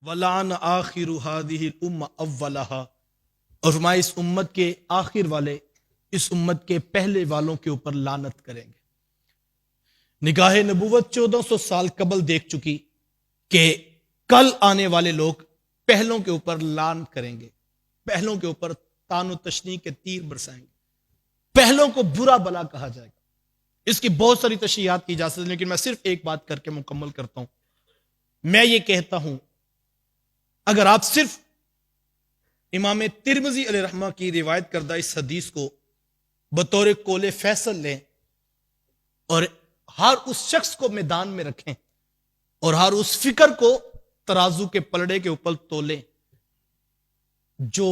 ولعن آخر هذه الامہ اولها، اور فرمایا اس امت کے آخر والے اس امت کے پہلے والوں کے اوپر لعنت کریں گے۔ نگاہ نبوت 1400 سال قبل دیکھ چکی کہ کل آنے والے لوگ پہلوں کے اوپر لعن کریں گے، پہلوں کے اوپر تان و تشنیع کے تیر برسائیں گے، پہلوں کو برا بلا کہا جائے گا۔ اس کی بہت ساری تشریحات کی جا سکتی، لیکن میں صرف ایک بات کر کے مکمل کرتا ہوں۔ میں یہ کہتا ہوں، اگر آپ صرف امام ترمذی علیہ رحمہ کی روایت کردہ اس حدیث کو بطور قول فیصل لیں اور ہر اس شخص کو میدان میں رکھیں اور ہر اس فکر کو ترازو کے پلڑے کے اوپر تولیں جو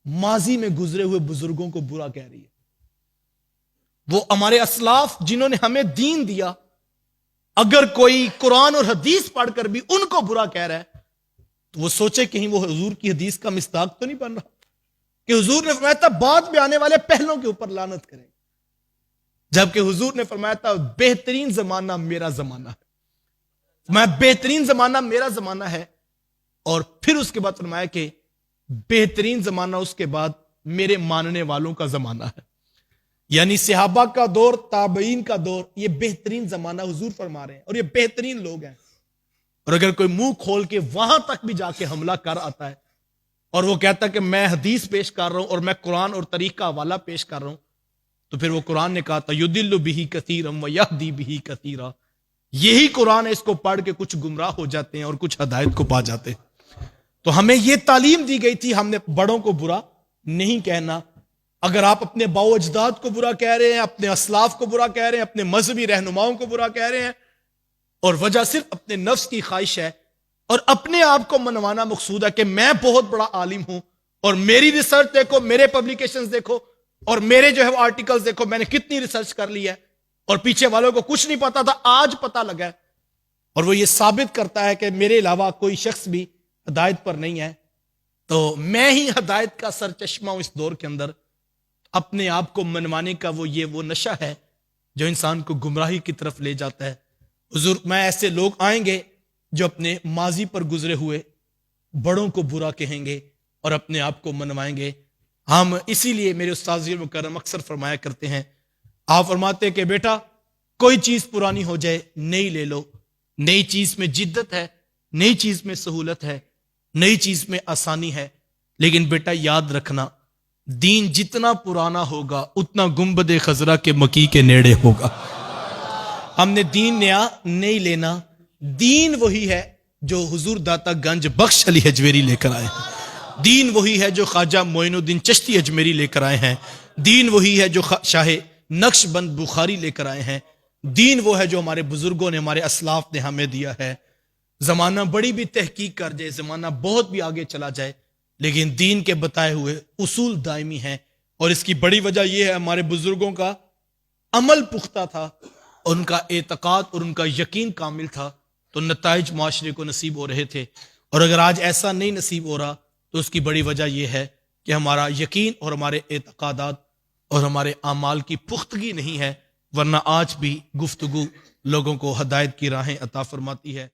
ماضی میں گزرے ہوئے بزرگوں کو برا کہہ رہی ہے، وہ ہمارے اسلاف جنہوں نے ہمیں دین دیا، اگر کوئی قرآن اور حدیث پڑھ کر بھی ان کو برا کہہ رہا ہے تو وہ سوچے کہیں وہ حضور کی حدیث کا مصداق تو نہیں بن رہا کہ حضور نے فرمایا تھا بعد میں آنے والے پہلوں کے اوپر لعنت کریں، جبکہ حضور نے فرمایا تھا بہترین زمانہ میرا زمانہ ہے، میں بہترین زمانہ میرا زمانہ ہے، اور پھر اس کے بعد فرمایا کہ بہترین زمانہ اس کے بعد میرے ماننے والوں کا زمانہ ہے، یعنی صحابہ کا دور، تابعین کا دور، یہ بہترین زمانہ حضور فرما رہے ہیں، اور یہ بہترین لوگ ہیں۔ اور اگر کوئی منہ کھول کے وہاں تک بھی جا کے حملہ کر آتا ہے اور وہ کہتا ہے کہ میں حدیث پیش کر رہا ہوں اور میں قرآن اور طریق کا حوالہ پیش کر رہا ہوں، تو پھر وہ قرآن نے کہا تھا یضل بہ کثیرا ویہدی بہ کثیرا، یہی قرآن ہے، اس کو پڑھ کے کچھ گمراہ ہو جاتے ہیں اور کچھ ہدایت کو پا جاتے ہیں۔ تو ہمیں یہ تعلیم دی گئی تھی، ہم نے بڑوں کو برا نہیں کہنا۔ اگر آپ اپنے باؤ اجداد کو برا کہہ رہے ہیں، اپنے اسلاف کو برا کہہ رہے ہیں، اپنے مذہبی رہنماؤں کو برا کہہ رہے ہیں، اور وجہ صرف اپنے نفس کی خواہش ہے اور اپنے آپ کو منوانا مقصود ہے کہ میں بہت بڑا عالم ہوں اور میری ریسرچ دیکھو، میرے پبلیکیشنز دیکھو، اور میرے جو ہے وہ آرٹیکلز دیکھو، میں نے کتنی ریسرچ کر لی ہے اور پیچھے والوں کو کچھ نہیں پتا تھا، آج پتا لگا ہے، اور وہ یہ ثابت کرتا ہے کہ میرے علاوہ کوئی شخص بھی ہدایت پر نہیں ہے، تو میں ہی ہدایت کا سرچشمہ ہوں اس دور کے اندر۔ اپنے آپ کو منوانے کا وہ نشہ ہے جو انسان کو گمراہی کی طرف لے جاتا ہے۔ حضور میں ایسے لوگ آئیں گے جو اپنے ماضی پر گزرے ہوئے بڑوں کو برا کہیں گے اور اپنے آپ کو منوائیں گے۔ ہم اسی لیے میرے استاذ مکرم اکثر فرمایا کرتے ہیں، آپ فرماتے کہ بیٹا کوئی چیز پرانی ہو جائے نئی لے لو، نئی چیز میں جدت ہے، نئی چیز میں سہولت ہے، نئی چیز میں آسانی ہے، لیکن بیٹا یاد رکھنا دین جتنا پرانا ہوگا اتنا گنبد خضرا کے مکی کے نیڑے ہوگا۔ ہم نے دین نیا نہیں لینا، دین وہی ہے جو حضور داتا گنج بخش علی حجویری لے کر آئے ہیں، دین وہی ہے جو خواجہ معین الدین چشتی اجمیری لے کر آئے ہیں، دین وہی ہے جو شاہ نقش بند بخاری لے کر آئے ہیں، دین وہ ہے جو ہمارے بزرگوں نے، ہمارے اسلاف نے ہمیں دیا ہے۔ زمانہ بڑی بھی تحقیق کر جائے، زمانہ بہت بھی آگے چلا جائے، لیکن دین کے بتائے ہوئے اصول دائمی ہیں، اور اس کی بڑی وجہ یہ ہے ہمارے بزرگوں کا عمل پختہ تھا، ان کا اعتقاد اور ان کا یقین کامل تھا، تو نتائج معاشرے کو نصیب ہو رہے تھے۔ اور اگر آج ایسا نہیں نصیب ہو رہا تو اس کی بڑی وجہ یہ ہے کہ ہمارا یقین اور ہمارے اعتقادات اور ہمارے اعمال کی پختگی نہیں ہے، ورنہ آج بھی گفتگو لوگوں کو ہدایت کی راہیں عطا فرماتی ہے۔